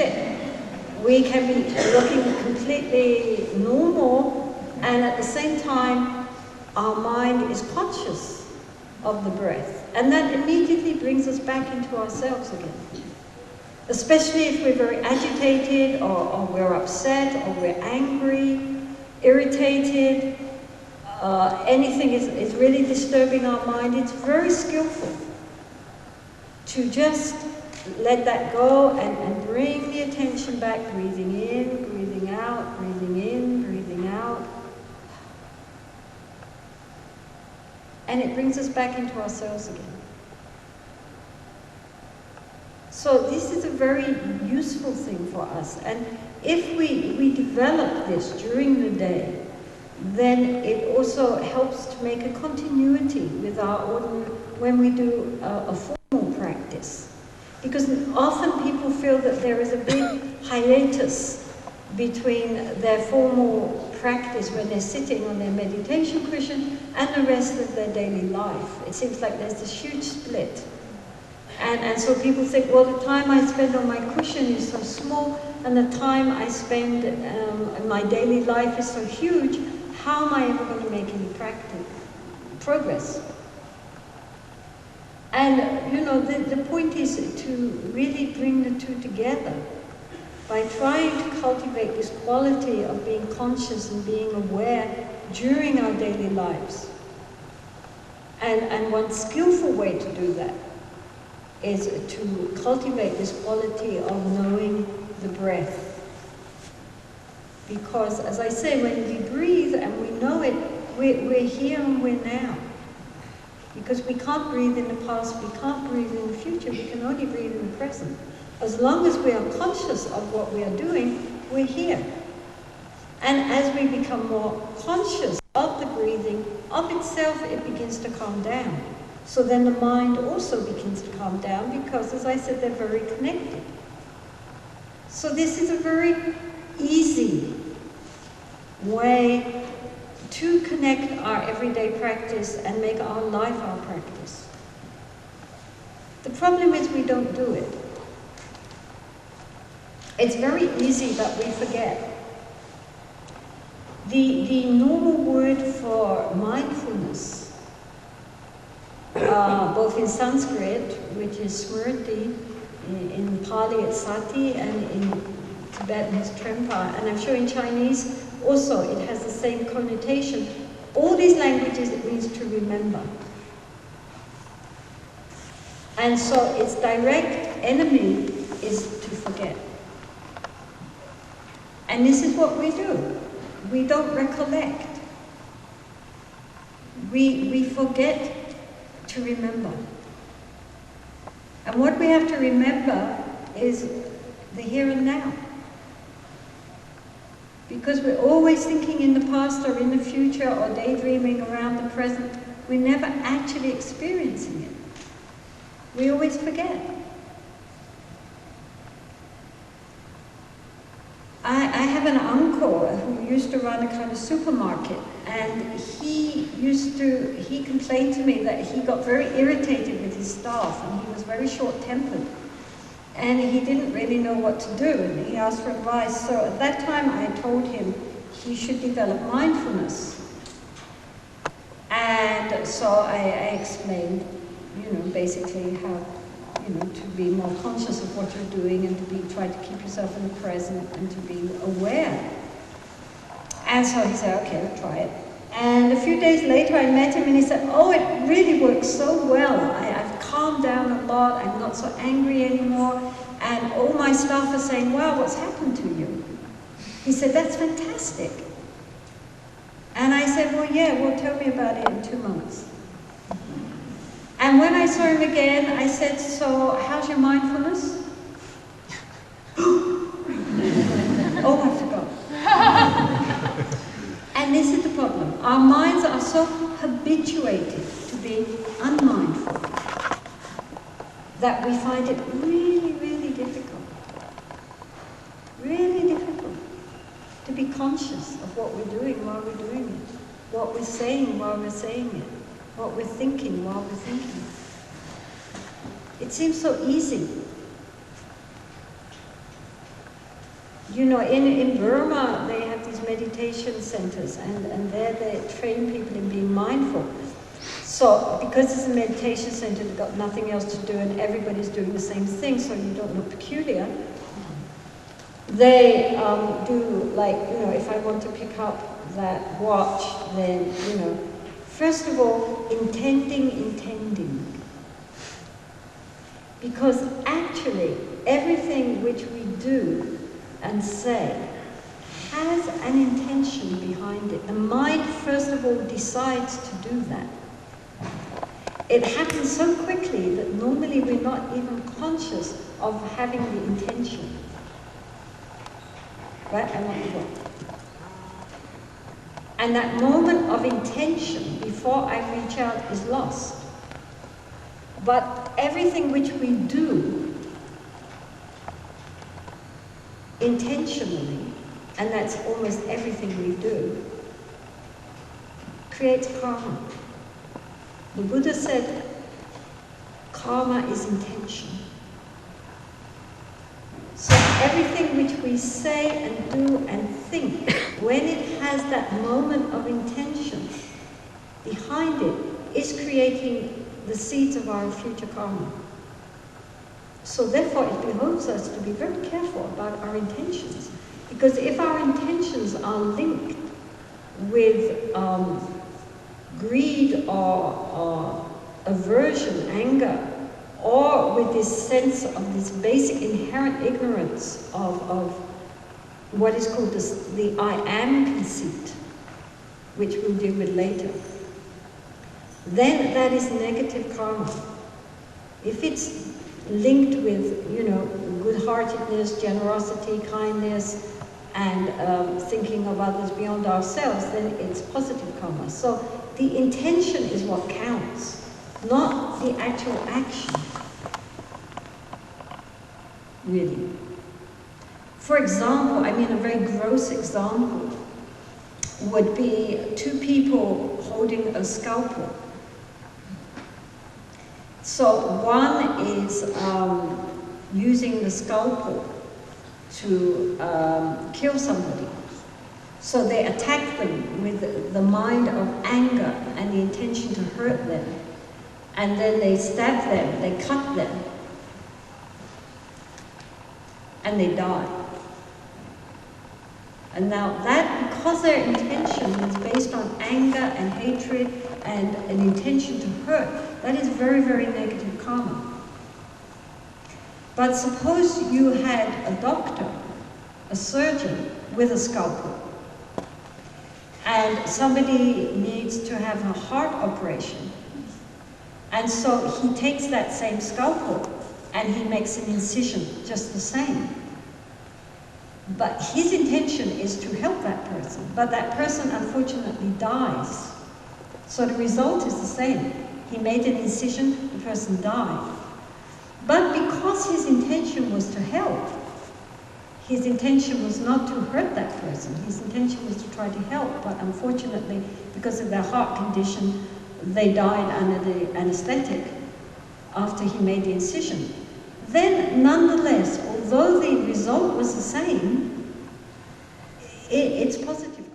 it. We can be looking completely normal, and at the same time, our mind is conscious of the breath. And that immediately brings us back into ourselves again. Especially if we're very agitated, or we're upset, or we're angry, irritated, anything is really disturbing our mind. It's very skillful to just let that go and bring the attention back, breathing in, breathing out, breathing in, breathing out. And it brings us back into ourselves again. So this is a very useful thing for us. And if we develop this during the day, then it also helps to make a continuity with our ordinary, when we do a formal practice. Because often people feel that there is a big hiatus between their formal practice when they're sitting on their meditation cushion and the rest of their daily life. It seems like there's this huge split. And so people think, well, the time I spend on my cushion is so small, and the time I spend in my daily life is so huge, how am I ever going to make any progress? And, you know, the point is to really bring the two together by trying to cultivate this quality of being conscious and being aware during our daily lives. And one skillful way to do that is to cultivate this quality of knowing the breath. Because, as I say, when we breathe and we know it, we're here and we're now. Because we can't breathe in the past, we can't breathe in the future, we can only breathe in the present. As long as we are conscious of what we are doing, we're here. And as we become more conscious of the breathing, of itself, it begins to calm down. So then the mind also begins to calm down because, as I said, they're very connected. So this is a very easy way to connect our everyday practice and make our life our practice. The problem is we don't do it. It's very easy, but we forget. The normal word for mindfulness, both in Sanskrit, which is smriti, in Pali it's sati, and in Tibetan it's trempa, and I'm sure in Chinese also it has the same connotation. All these languages, it means to remember. And so its direct enemy is to forget. And this is what we do. We don't recollect. We forget to remember. And what we have to remember is the here and now. Because we're always thinking in the past or in the future or daydreaming around the present, we're never actually experiencing it. We always forget. I have an uncle who used to run a kind of supermarket, and he complained to me that he got very irritated with his staff and he was very short-tempered. And he didn't really know what to do, and he asked for advice. So at that time I told him he should develop mindfulness. And so I explained, basically how, to be more conscious of what you're doing and to try to keep yourself in the present and to be aware. And so he said, okay, I'll try it. And a few days later I met him and he said, oh, it really works so well. I've calmed down a lot, I'm not so angry anymore, and all my staff are saying, wow, what's happened to you? He said, that's fantastic. And I said, well, tell me about it in 2 months. And when I saw him again, I said, so how's your mindfulness? Oh, I forgot. And this is the problem. Our minds are so habituated to being unmindful that we find it really, really difficult to be conscious of what we're doing while we're doing it, what we're saying while we're saying it, what we're thinking while we're thinking. It seems so easy. You know, in Burma, they have these meditation centers, and there they train people in being mindful. So, because it's a meditation center, they've got nothing else to do, and everybody's doing the same thing, so you don't look peculiar. They do, like, you know, if I want to pick up that watch, then, you know, first of all, intending. Because actually, everything which we do and say has an intention behind it. The mind, first of all, decides to do that. It happens so quickly that normally we're not even conscious of having the intention. Right? I want to go. And that moment of intention before I reach out is lost. But everything which we do intentionally, and that's almost everything we do, creates karma. The Buddha said, karma is intention. So everything which we say and do and think, when it has that moment of intention behind it, is creating the seeds of our future karma. So therefore it behoves us to be very careful about our intentions. Because if our intentions are linked with greed or aversion, anger, or with this sense of this basic inherent ignorance of what is called the I am conceit, which we'll deal with later, then that is negative karma. If it's linked with, you know, good-heartedness, generosity, kindness, and thinking of others beyond ourselves, then it's positive karma. So the intention is what counts, not the actual action, really. For example, I mean, a very gross example would be two people holding a scalpel. So one is using the scalpel to kill somebody. So they attack them with the mind of anger and the intention to hurt them. And then they stab them, they cut them, and they die. And now that, because their intention is based on anger and hatred and an intention to hurt, that is very, very negative karma. But suppose you had a doctor, a surgeon, with a scalpel, and somebody needs to have a heart operation. And so he takes that same scalpel and he makes an incision just the same. But his intention is to help that person, but that person unfortunately dies. So the result is the same. He made an incision, the person died. But because his intention was to help, his intention was not to hurt that person. His intention was to try to help, but unfortunately, because of their heart condition, they died under the anesthetic after he made the incision. Then, nonetheless, although the result was the same, it's positive.